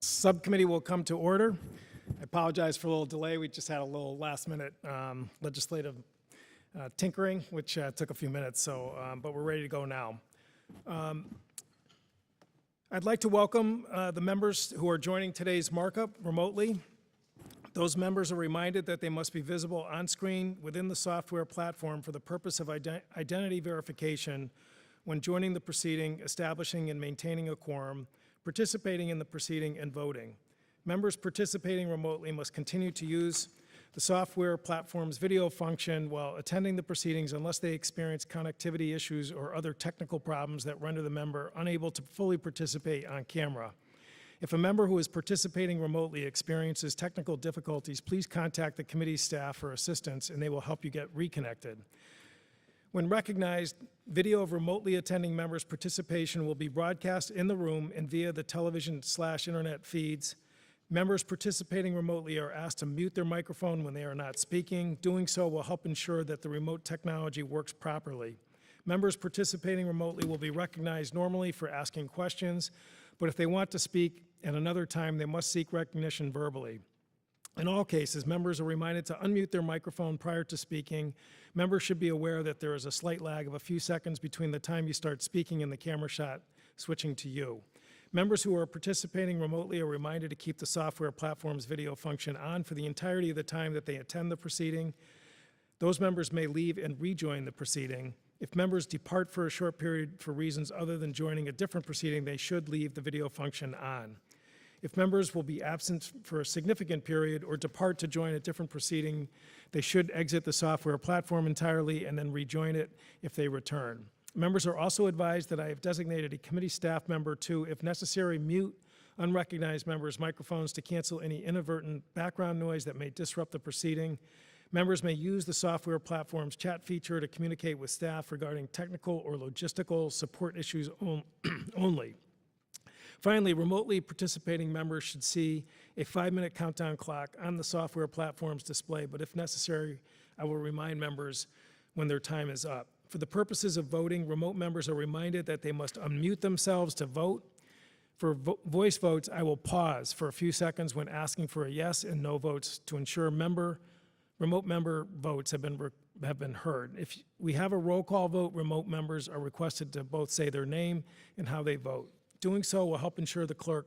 Subcommittee will come to order. I apologize for a little delay. We just had a little last-minute legislative tinkering, which took a few minutes, but we're ready to go now. I'd like to welcome the members who are joining today's markup remotely. Those members are reminded that they must be visible on screen within the software platform for the purpose of identity verification when joining the proceeding, establishing and maintaining a quorum, participating in the proceeding, and voting. Members participating remotely must continue to use the software platform's video function while attending the proceedings unless they experience connectivity issues or other technical problems that render the member unable to fully participate on camera. If a member who is participating remotely experiences technical difficulties, please contact the committee staff for assistance and they will help you get reconnected. When recognized, video of remotely attending members' participation will be broadcast in the room and via the television/internet feeds. Members participating remotely are asked to mute their microphone when they are not speaking. Doing so will help ensure that the remote technology works properly. Members participating remotely will be recognized normally for asking questions, but if they want to speak at another time, they must seek recognition verbally. In all cases, members are reminded to unmute their microphone prior to speaking. Members should be aware that there is a slight lag of a few seconds between the time you start speaking and the camera shot switching to you. Members who are participating remotely are reminded to keep the software platform's video function on for the entirety of the time that they attend the proceeding. Those members may leave and rejoin the proceeding. If members depart for a short period for reasons other than joining a different proceeding, they should leave the video function on. If members will be absent for a significant period or depart to join a different proceeding, they should exit the software platform entirely and then rejoin it if they return. Members are also advised that I have designated a committee staff member to, if necessary, mute unrecognized members' microphones to cancel any inadvertent background noise that may disrupt the proceeding. Members may use the software platform's chat feature to communicate with staff regarding technical or logistical support issues only. Finally, remotely participating members should see a 5-minute countdown clock on the software platform's display, but if necessary, I will remind members when their time is up. For the purposes of voting, remote members are reminded that they must unmute themselves to vote. For voice votes, I will pause for a few seconds when asking for a yes and no votes to ensure remote member votes have been heard. If we have a roll call vote, remote members are requested to both say their name and how they vote. Doing so will help ensure the clerk,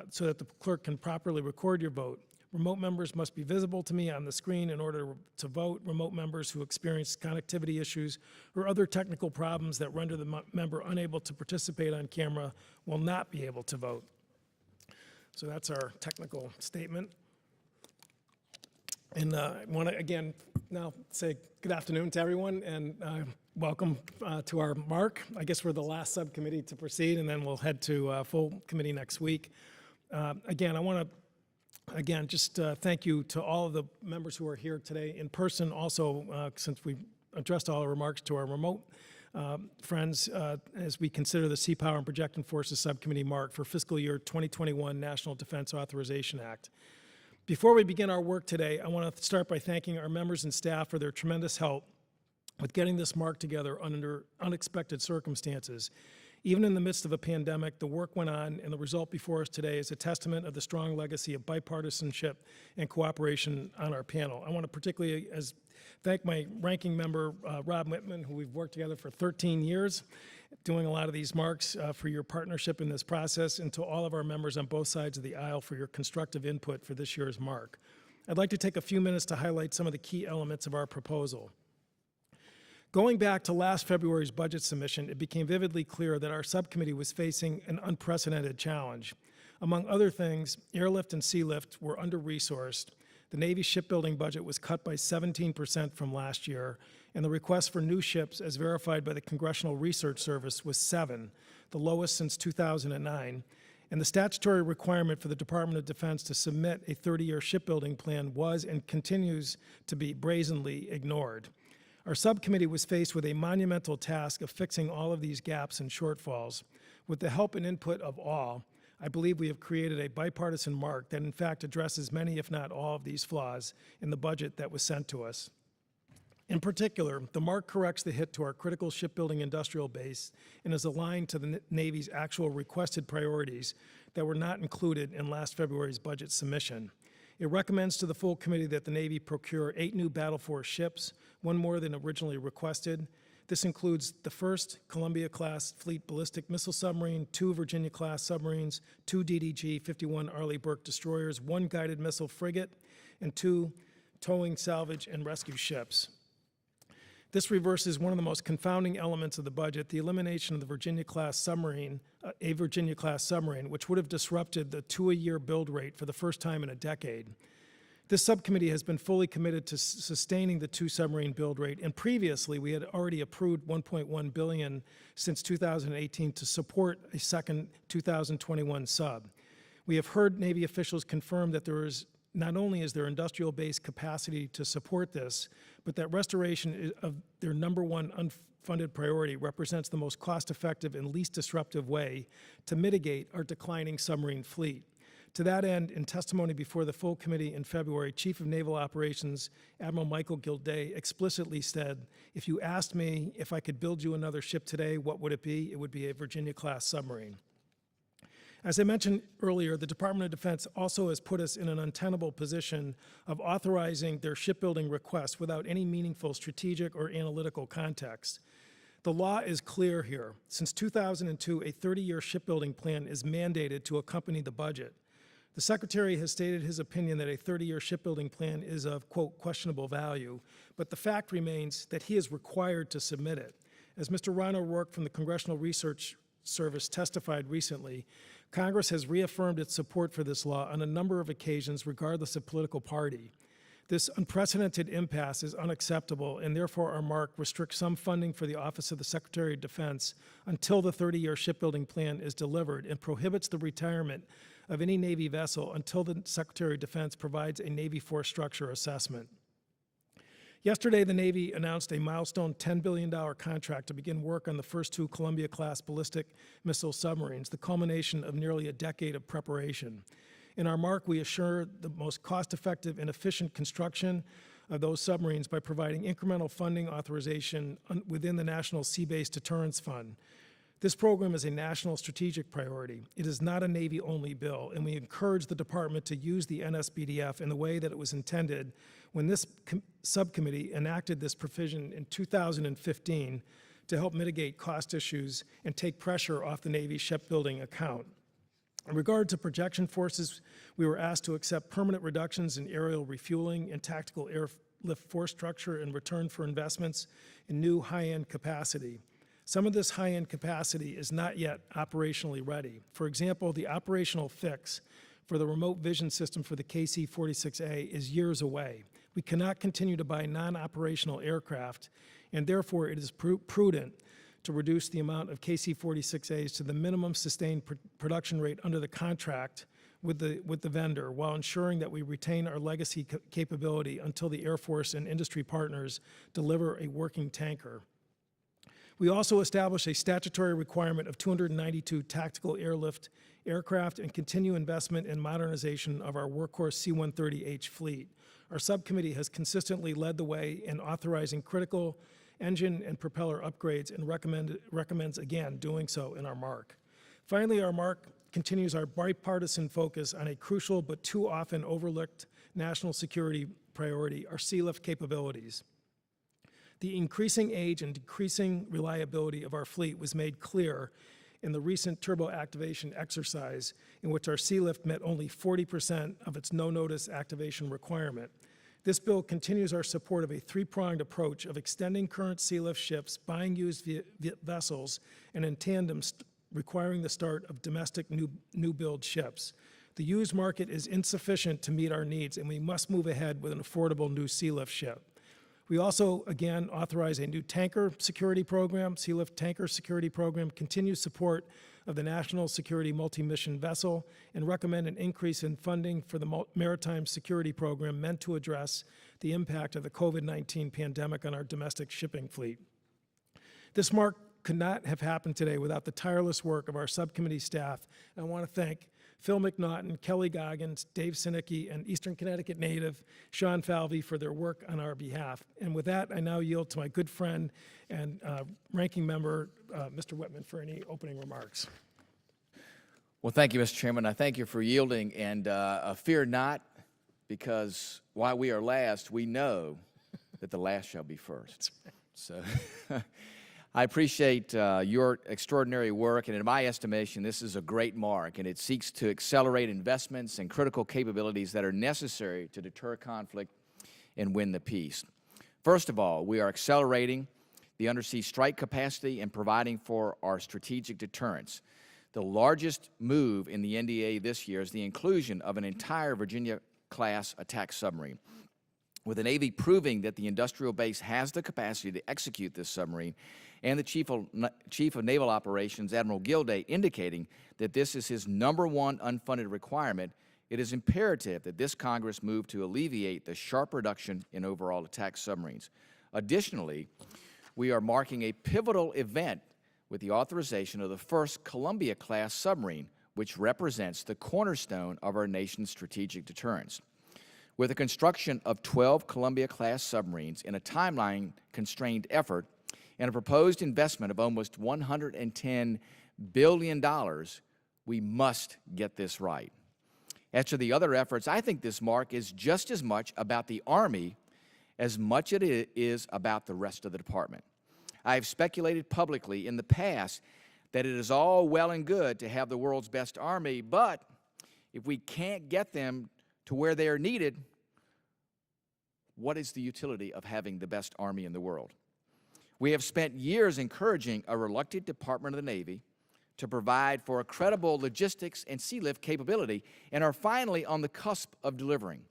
so that the clerk can properly record your vote. Remote members must be visible to me on the screen in order to vote. Remote members who experience connectivity issues or other technical problems that render the member unable to participate on camera will not be able to vote. So that's our technical statement. And I want to again now say good afternoon to everyone and welcome to our mark. I guess we're the last subcommittee to proceed, and then we'll head to full committee next week. Again, I want to just thank you to all of the members who are here today in person. Also, since we addressed all the remarks to our remote friends, as we consider the Sea Power and Projecting Forces Subcommittee mark for fiscal year 2021 National Defense Authorization Act. Before we begin our work today, I want to start by thanking our members and staff for their tremendous help with getting this mark together under unexpected circumstances. Even in the midst of a pandemic, the work went on, and the result before us today is a testament of the strong legacy of bipartisanship and cooperation on our panel. I want to particularly thank my ranking member, Rob Whitman, who we've worked together for 13 years, doing a lot of these marks, for your partnership in this process, and to all of our members on both sides of the aisle for your constructive input for this year's mark. I'd like to take a few minutes to highlight some of the key elements of our proposal. Going back to last February's budget submission, it became vividly clear that our subcommittee was facing an unprecedented challenge. Among other things, airlift and sealift were under-resourced, the Navy shipbuilding budget was cut by 17% from last year, and the request for new ships, as verified by the Congressional Research Service, was 7, the lowest since 2009. And the statutory requirement for the Department of Defense to submit a 30-year shipbuilding plan was and continues to be brazenly ignored. Our subcommittee was faced with a monumental task of fixing all of these gaps and shortfalls. With the help and input of all, I believe we have created a bipartisan mark that in fact addresses many, if not all, of these flaws in the budget that was sent to us. In particular, the mark corrects the hit to our critical shipbuilding industrial base and is aligned to the Navy's actual requested priorities that were not included in last February's budget submission. It recommends to the full committee that the Navy procure 8 new Battle Force ships, 1 more than originally requested. This includes the first Columbia-class fleet ballistic missile submarine, 2 Virginia-class submarines, 2 DDG-51 Arleigh Burke destroyers, 1 guided missile frigate, and 2 towing, salvage, and rescue ships. This reverses one of the most confounding elements of the budget, the elimination of the Virginia-class submarine, a Virginia-class submarine, which would have disrupted the 2-a-year build rate for the first time in a decade. This subcommittee has been fully committed to sustaining the 2 submarine build rate, and previously we had already approved $1.1 billion since 2018 to support a second 2021 sub. We have heard Navy officials confirm that not only is there industrial-based capacity to support this, but that restoration of their #1 unfunded priority represents the most cost-effective and least disruptive way to mitigate our declining submarine fleet. To that end, in testimony before the full committee in February, Chief of Naval Operations Admiral Michael Gilday explicitly said, "If you asked me if I could build you another ship today, what would it be? It would be a Virginia-class submarine." As I mentioned earlier, the Department of Defense also has put us in an untenable position of authorizing their shipbuilding requests without any meaningful strategic or analytical context. The law is clear here. Since 2002, a 30-year shipbuilding plan is mandated to accompany the budget. The Secretary has stated his opinion that a 30-year shipbuilding plan is of, quote, questionable value, but the fact remains that he is required to submit it. As Mr. Ron O'Rourke from the Congressional Research Service testified recently, Congress has reaffirmed its support for this law on a number of occasions, regardless of political party. This unprecedented impasse is unacceptable, and therefore our mark restricts some funding for the Office of the Secretary of Defense until the 30-year shipbuilding plan is delivered, and prohibits the retirement of any Navy vessel until the Secretary of Defense provides a Navy force structure assessment. Yesterday, the Navy announced a milestone $10 billion contract to begin work on the first 2 Columbia-class ballistic missile submarines, the culmination of nearly a decade of preparation. In our mark, we assure the most cost-effective and efficient construction of those submarines by providing incremental funding authorization within the National Sea-Based Deterrence Fund. This program is a national strategic priority. It is not a Navy-only bill, and we encourage the Department to use the NSBDF in the way that it was intended when this subcommittee enacted this provision in 2015 to help mitigate cost issues and take pressure off the Navy shipbuilding account. In regard to projection forces, we were asked to accept permanent reductions in aerial refueling and tactical airlift force structure in return for investments in new high-end capacity. Some of this high-end capacity is not yet operationally ready. For example, the operational fix for the remote vision system for the KC-46A is years away. We cannot continue to buy non-operational aircraft, and therefore it is prudent to reduce the amount of KC-46As to the minimum sustained production rate under the contract with the vendor, while ensuring that we retain our legacy capability until the Air Force and industry partners deliver a working tanker. We also established a statutory requirement of 292 tactical airlift aircraft and continue investment in modernization of our workhorse C-130H fleet. Our subcommittee has consistently led the way in authorizing critical engine and propeller upgrades and recommends again doing so in our mark. Finally, our mark continues our bipartisan focus on a crucial but too often overlooked national security priority, our sea lift capabilities. The increasing age and decreasing reliability of our fleet was made clear in the recent turbo activation exercise, in which our sea lift met only 40% of its no-notice activation requirement. This bill continues our support of a 3-pronged approach of extending current sea lift ships, buying used vessels, and in tandem requiring the start of domestic new build ships. The used market is insufficient to meet our needs, and we must move ahead with an affordable new sea lift ship. We also, again, authorize a new tanker security program. Sea Lift Tanker Security Program continues support of the National Security Multi-Mission Vessel, and recommend an increase in funding for the Maritime Security Program meant to address the impact of the COVID-19 pandemic on our domestic shipping fleet. This mark could not have happened today without the tireless work of our subcommittee staff. And I want to thank Phil McNaughton, Kelly Goggins, Dave Sinicki, and Eastern Connecticut native Sean Falvey for their work on our behalf. And with that, I now yield to my good friend and ranking member, Mr. Whitman, for any opening remarks. Well, thank you, Mr. Chairman. I thank you for yielding, and fear not, because while we are last, we know that the last shall be first. So I appreciate your extraordinary work, and in my estimation, this is a great mark, and it seeks to accelerate investments and critical capabilities that are necessary to deter conflict and win the peace. First of all, we are accelerating the undersea strike capacity and providing for our strategic deterrence. The largest move in the NDA this year is the inclusion of an entire Virginia-class attack submarine. With the Navy proving that the industrial base has the capacity to execute this submarine, and the Chief of Naval Operations, Admiral Gilday, indicating that this is his #1 unfunded requirement, it is imperative that this Congress move to alleviate the sharp reduction in overall attack submarines. Additionally, we are marking a pivotal event with the authorization of the first Columbia-class submarine, which represents the cornerstone of our nation's strategic deterrence. With the construction of 12 Columbia-class submarines in a timeline-constrained effort and a proposed investment of almost $110 billion, we must get this right. As to the other efforts, I think this mark is just as much about the Army as much as it is about the rest of the department. I have speculated publicly in the past that it is all well and good to have the world's best Army, but if we can't get them to where they are needed, what is the utility of having the best Army in the world? We have spent years encouraging a reluctant Department of the Navy to provide for a credible logistics and sea lift capability, and are finally on the cusp of delivering.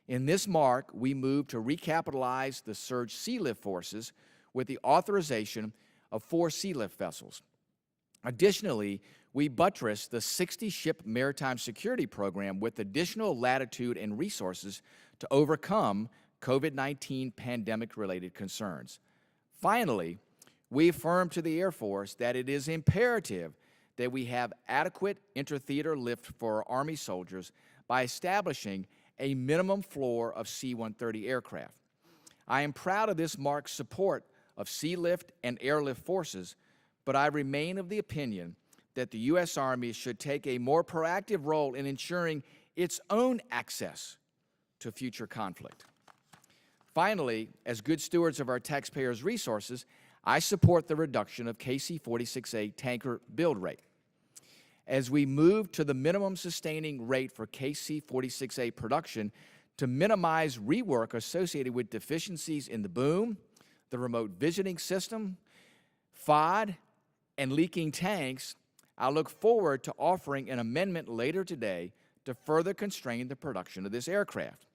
In this mark, we move to recapitalize the surge sea lift forces with the authorization of 4 sea lift vessels. Additionally, we buttress the 60-ship maritime security program with additional latitude and resources to overcome COVID-19 pandemic-related concerns. Finally, we affirm to the Air Force that it is imperative that we have adequate intertheater lift for our Army soldiers by establishing a minimum floor of C-130 aircraft. I am proud of this mark's support of sea lift and airlift forces, but I remain of the opinion that the U.S. Army should take a more proactive role in ensuring its own access to future conflict. Finally, as good stewards of our taxpayers' resources, I support the reduction of KC-46A tanker build rate. As we move to the minimum sustaining rate for KC-46A production to minimize rework associated with deficiencies in the boom, the remote visiting system, FOD, and leaking tanks, I look forward to offering an amendment later today to further constrain the production of this aircraft.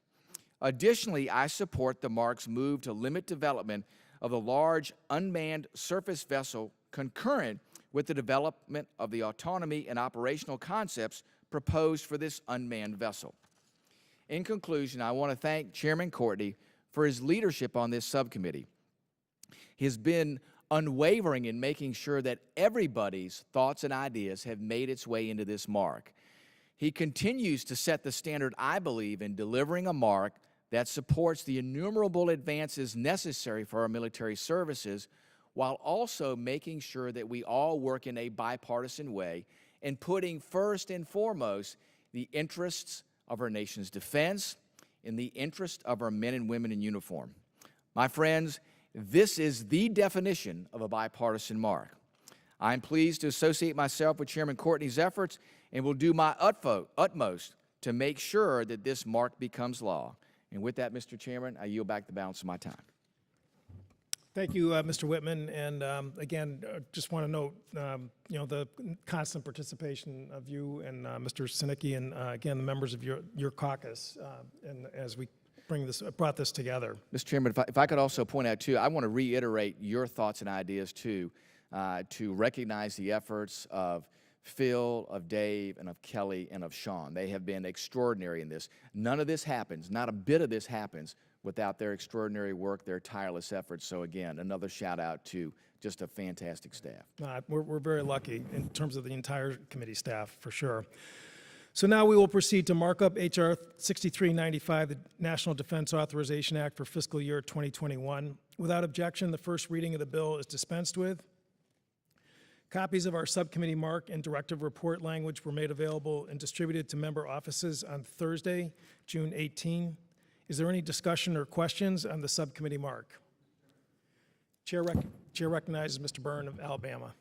Additionally, I support the mark's move to limit development of the large unmanned surface vessel concurrent with the development of the autonomy and operational concepts proposed for this unmanned vessel. In conclusion, I want to thank Chairman Courtney for his leadership on this subcommittee. He has been unwavering in making sure that everybody's thoughts and ideas have made its way into this mark. He continues to set the standard, I believe, in delivering a mark that supports the innumerable advances necessary for our military services, while also making sure that we all work in a bipartisan way and putting first and foremost the interests of our nation's defense and the interest of our men and women in uniform. My friends, this is the definition of a bipartisan mark. I'm pleased to associate myself with Chairman Courtney's efforts and will do my utmost to make sure that this mark becomes law. And with that, Mr. Chairman, I yield back the balance of my time. Thank you, Mr. Whitman. And again, just want to note, the constant participation of you and Mr. Sinicki, and again, the members of your caucus, and as we brought this together. Mr. Chairman, if I could also point out, too, I want to reiterate your thoughts and ideas, too, to recognize the efforts of Phil, of Dave, and of Kelly, and of Sean. They have been extraordinary in this. None of this happens, not a bit of this happens, without their extraordinary work, their tireless efforts. So again, another shout out to just a fantastic staff. We're very lucky in terms of the entire committee staff, for sure. So now we will proceed to mark up H.R. 6395, the National Defense Authorization Act for fiscal year 2021. Without objection, the first reading of the bill is dispensed with. Copies of our subcommittee mark and directive report language were made available and distributed to member offices on Thursday, June 18. Is there any discussion or questions on the subcommittee mark? Chair recognizes Mr. Byrne of Alabama.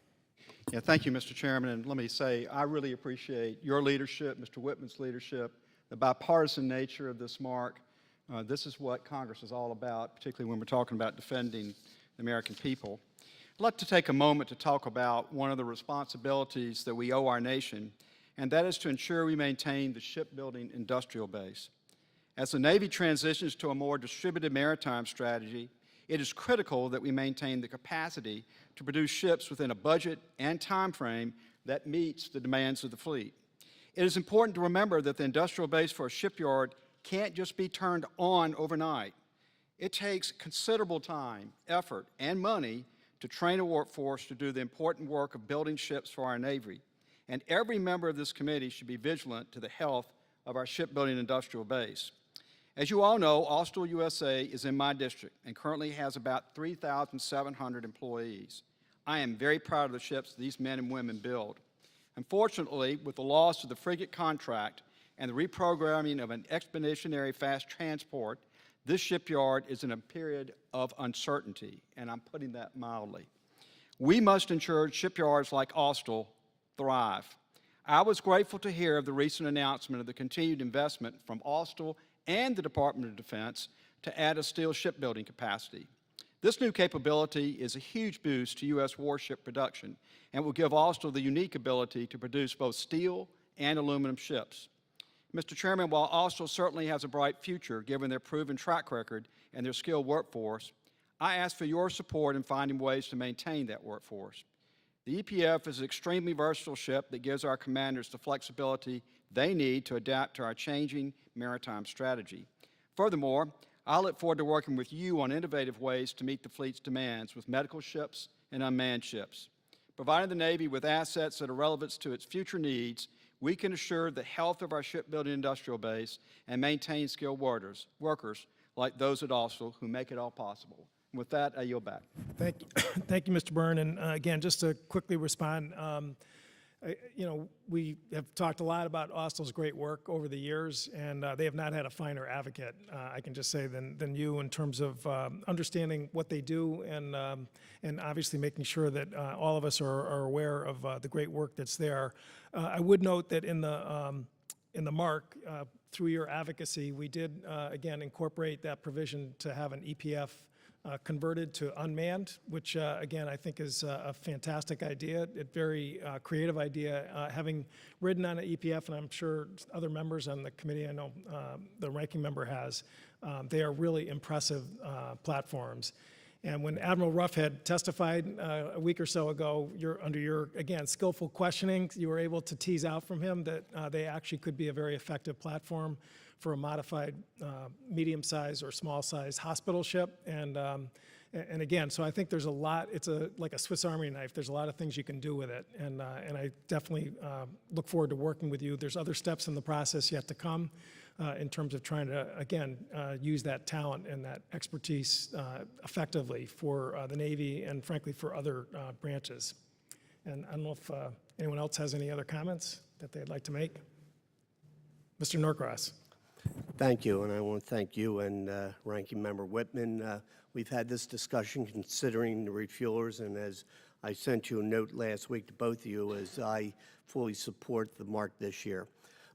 Yeah, thank you, Mr. Chairman. And let me say, I really appreciate your leadership, Mr. Whitman's leadership, the bipartisan nature of this mark. This is what Congress is all about, particularly when we're talking about defending the American people. I'd like to take a moment to talk about one of the responsibilities that we owe our nation, and that is to ensure we maintain the shipbuilding industrial base. As the Navy transitions to a more distributed maritime strategy, it is critical that we maintain the capacity to produce ships within a budget and time frame that meets the demands of the fleet. It is important to remember that the industrial base for a shipyard can't just be turned on overnight. It takes considerable time, effort, and money to train a workforce to do the important work of building ships for our Navy. And every member of this committee should be vigilant to the health of our shipbuilding industrial base. As you all know, Austal USA is in my district and currently has about 3,700 employees. I am very proud of the ships these men and women build. Unfortunately, with the loss of the frigate contract and the reprogramming of an expeditionary fast transport, this shipyard is in a period of uncertainty, and I'm putting that mildly. We must ensure shipyards like Austal thrive. I was grateful to hear of the recent announcement of the continued investment from Austal and the Department of Defense to add a steel shipbuilding capacity. This new capability is a huge boost to U.S. warship production and will give Austal the unique ability to produce both steel and aluminum ships. Mr. Chairman, while Austal certainly has a bright future given their proven track record and their skilled workforce, I ask for your support in finding ways to maintain that workforce. The EPF is an extremely versatile ship that gives our commanders the flexibility they need to adapt to our changing maritime strategy. Furthermore, I look forward to working with you on innovative ways to meet the fleet's demands with medical ships and unmanned ships. Providing the Navy with assets that are relevant to its future needs, we can assure the health of our shipbuilding industrial base and maintain skilled workers like those at Austal who make it all possible. And with that, I yield back. Thank you, Thank you, Mr. Byrne. And again, just to quickly respond, we have talked a lot about Austal's great work over the years, and they have not had a finer advocate, I can just say, than you in terms of understanding what they do and obviously making sure that all of us are aware of the great work that's there. I would note that in the mark, through your advocacy, we did, again, incorporate that provision to have an EPF converted to unmanned, which again I think is a fantastic idea, a very creative idea. Having ridden on an EPF, and I'm sure other members on the committee, I know the ranking member has, they are really impressive platforms. And when Admiral Ruffhead testified a week or so ago, under your, again, skillful questioning, you were able to tease out from him that they actually could be a very effective platform for a modified medium-sized or small-sized hospital ship. And again, so I think there's a lot, it's like a Swiss Army knife. There's a lot of things you can do with it. And I definitely look forward to working with you. There's other steps in the process yet to come in terms of trying to, again, use that talent and that expertise effectively for the Navy and frankly for other branches. And I don't know if anyone else has any other comments that they'd like to make. Mr. Norcross. Thank you, and I want to thank you and Ranking Member Whitman. We've had this discussion considering the refuelers, and as I sent you a note last week to both of you, as I fully support the mark this year.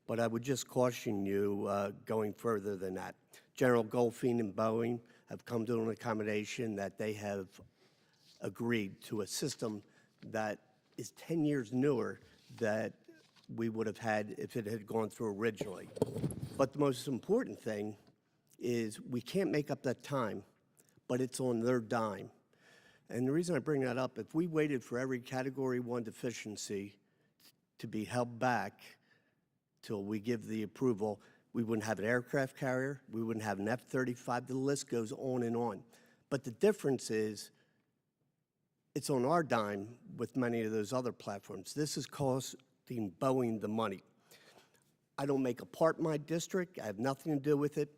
But I would just caution you going further than that. General Goldfein and Boeing have come to an accommodation that they have agreed to a system that is 10 years newer that we would have had if it had gone through originally. But the most important thing is we can't make up that time, but it's on their dime. And the reason I bring that up, if we waited for every Category 1 deficiency to be held back till we give the approval, we wouldn't have an aircraft carrier, we wouldn't have an F-35, the list goes on and on. But the difference is it's on our dime with many of those other platforms. This is costing Boeing the money. I don't make a part in my district, I have nothing to do with it,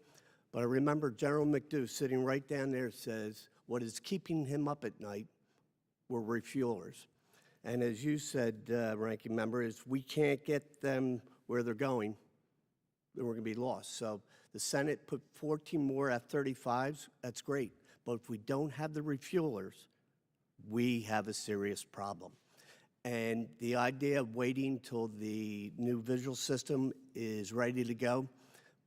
but I remember General McDough sitting right down there says, what is keeping him up at night were refuelers. And as you said, Ranking Member, is we can't get them where they're going, then we're going to be lost. So the Senate put 14 more F-35s. That's great. But if we don't have the refuelers, we have a serious problem. And the idea of waiting till the new visual system is ready to go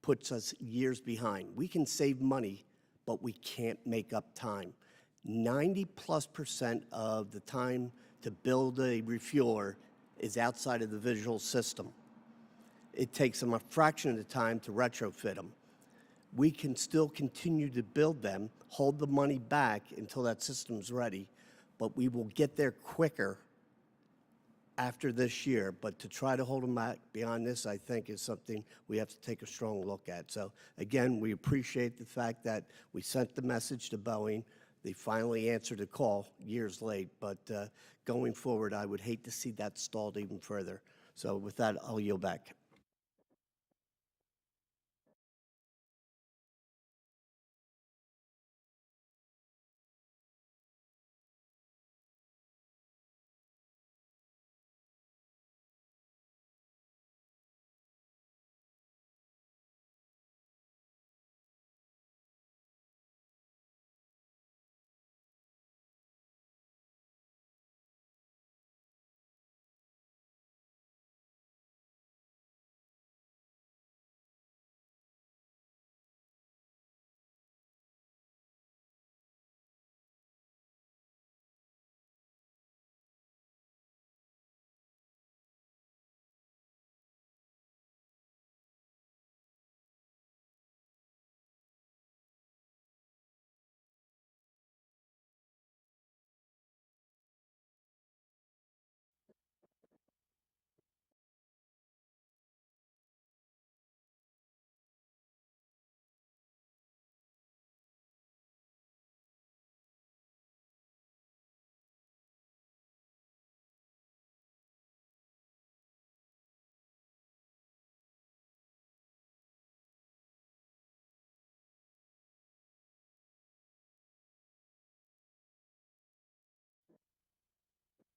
puts us years behind. We can save money, but we can't make up time. 90+% of the time to build a refueler is outside of the visual system. It takes them a fraction of the time to retrofit them. We can still continue to build them, hold the money back until that system's ready, but we will get there quicker after this year. But to try to hold them back beyond this, I think, is something we have to take a strong look at. So again, we appreciate the fact that we sent the message to Boeing. They finally answered the call years late, but going forward, I would hate to see that stalled even further. So with that, I'll yield back.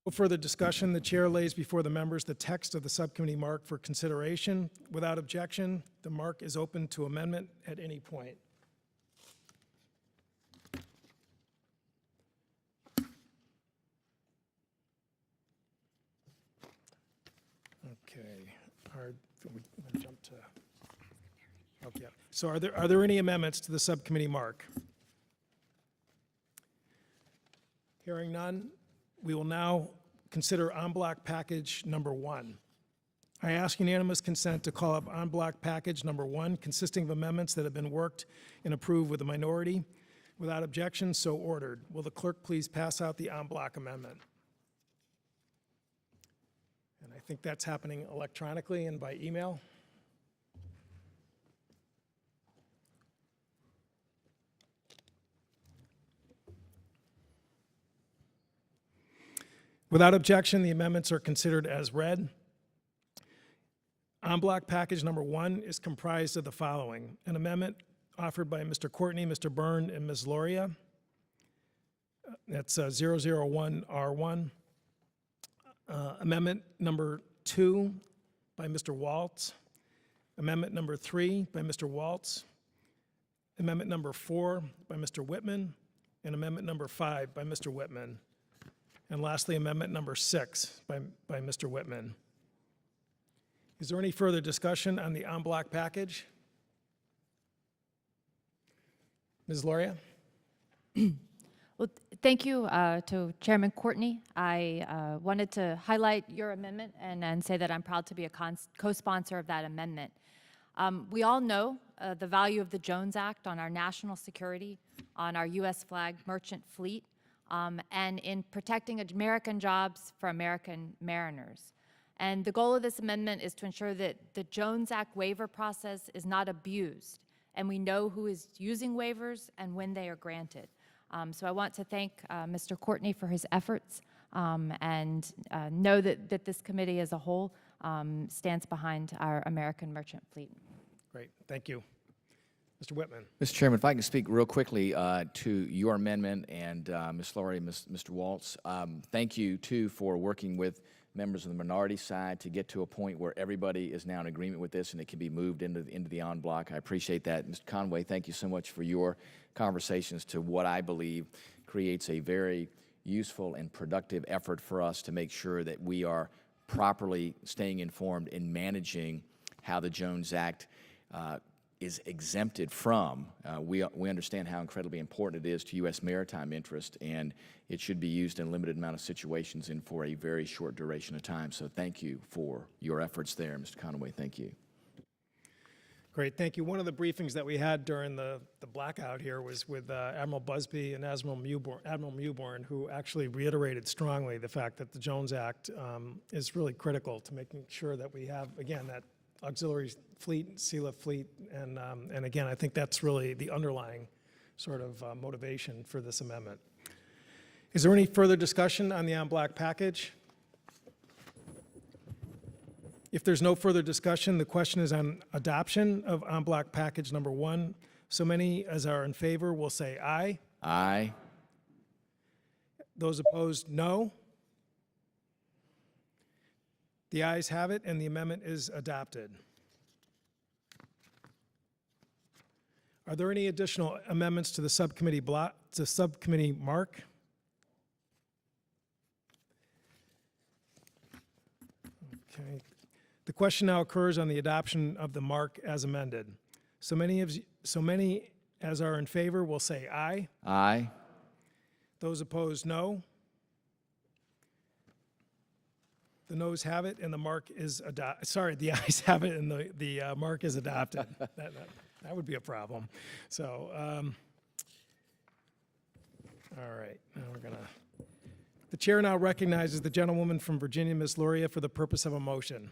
No further discussion. The chair lays before the members the text of the subcommittee mark for consideration. Without objection, the mark is open to amendment at any point. Okay. We jump to. Okay. So are there any amendments to the subcommittee mark? Hearing none, we will now consider en bloc package number 1. I ask unanimous consent to call up en bloc package number 1, consisting of amendments that have been worked and approved with a minority. Without objection, so ordered. Will the clerk please pass out the en bloc amendment? And I think that's happening electronically and by email. Without objection, the amendments are considered as read. En bloc package number 1 is comprised of the following: an amendment offered by Mr. Courtney, Mr. Byrne, and Ms. Loria. That's 001R1. Amendment number 2 by Mr. Waltz. Amendment number 3 by Mr. Waltz. Amendment number 4 by Mr. Whitman. And amendment number 5 by Mr. Whitman. And lastly, amendment number 6 by Mr. Whitman. Is there any further discussion on the en bloc package? Ms. Loria? Well, thank you to Chairman Courtney. I wanted to highlight your amendment and say that I'm proud to be a co-sponsor of that amendment. We all know the value of the Jones Act on our national security, on our U.S. flag merchant fleet, and in protecting American jobs for American mariners. And the goal of this amendment is to ensure that the Jones Act waiver process is not abused, and we know who is using waivers and when they are granted. So I want to thank Mr. Courtney for his efforts, and know that this committee as a whole stands behind our American merchant fleet. Great, thank you. Mr. Whitman. Mr. Chairman, if I can speak real quickly to your amendment and Ms. Laurie and Mr. Waltz, thank you, too, for working with members of the minority side to get to a point where everybody is now in agreement with this and it can be moved into the en bloc. I appreciate that. Mr. Conway, thank you so much for your conversations to what I believe creates a very useful and productive effort for us to make sure that we are properly staying informed in managing how the Jones Act is exempted from. We understand how incredibly important it is to U.S. maritime interest, and it should be used in a limited amount of situations and for a very short duration of time. So thank you for your efforts there, Mr. Conway. Thank you. Great, thank you. One of the briefings that we had during the blackout here was with Admiral Busby and Admiral Mewborn, who actually reiterated strongly the fact that the Jones Act is really critical to making sure that we have, again, that auxiliary fleet, sea lift fleet, and again, I think that's really the underlying sort of motivation for this amendment. Is there any further discussion on the en bloc package? If there's no further discussion, the question is on adoption of en bloc package number 1. So many as are in favor will say aye. Aye. Those opposed, no. The ayes have it, and the amendment is adopted. Are there any additional amendments to the subcommittee block, to subcommittee Mark? Okay. The question now occurs on the adoption of the Mark as amended. So many as are in favor will say aye. Aye. Those opposed, no. The noes have it, and the mark is adopted. Sorry, the ayes have it, and the mark is adopted. That would be a problem. So, all right, now we're gonna. The chair now recognizes the gentlewoman from Virginia, Ms. Luria, for the purpose of a motion.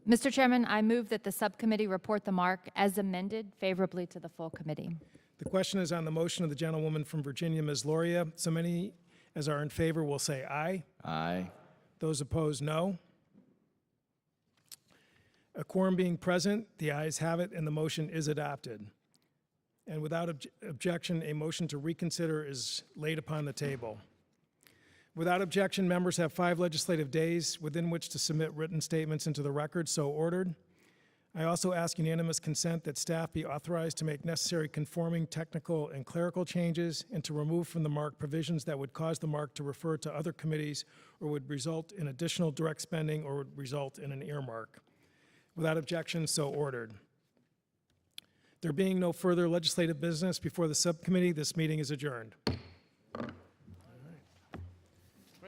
Mr. Chairman, I move that the subcommittee report the mark as amended favorably to the full committee. The question is on the motion of the gentlewoman from Virginia, Ms. Luria. So many as are in favor will say aye. Aye. Those opposed, no. A quorum being present, the ayes have it, and the motion is adopted. And without objection, a motion to reconsider is laid upon the table. Without objection, members have 5 legislative days within which to submit written statements into the record, so ordered. I also ask unanimous consent that staff be authorized to make necessary conforming technical and clerical changes and to remove from the mark provisions that would cause the mark to refer to other committees or would result in additional direct spending or would result in an earmark. Without objection, so ordered. There being no further legislative business before the subcommittee, this meeting is adjourned. Great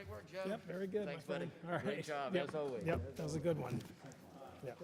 work, Joe. Yep, very good. Thanks, my friend. buddy. All right. Great job, Yep. as always. Yep, that was a good one. Yep.